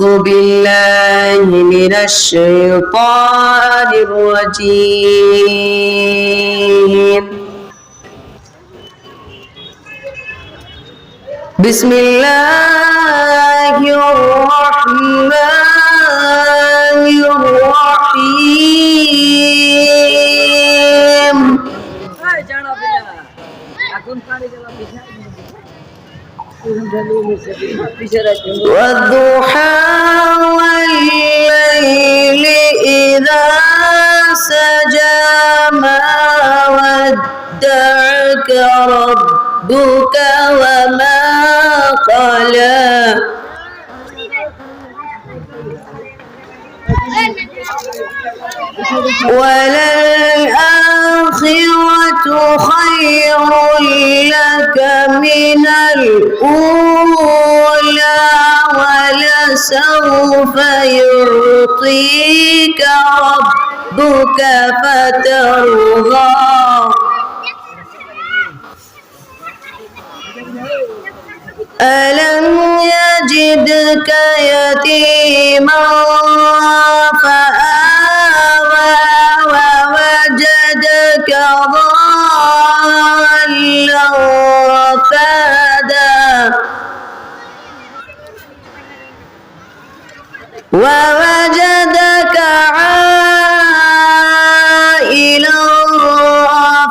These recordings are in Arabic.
أعوذ بالله من الشيطان الرجيم. بسم الله الرحمن الرحيم. والضحى والليل إذا سجى ما ودعك ربك وما قلى وللآخرة خير لك من الأولى ولسوف يعطيك ربك فترضى ألم يجدك يتيما فآوى ووجدك ضالا فهدى ووجدك عائلا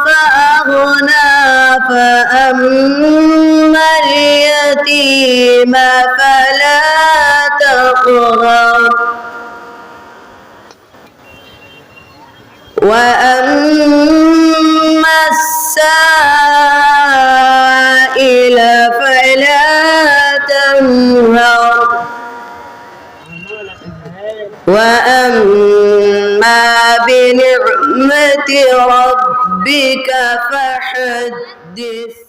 فأغنى فأما اليتيم فلا تقهر وأما السائل فلا تنهر وأما بنعمة ربك فحدث.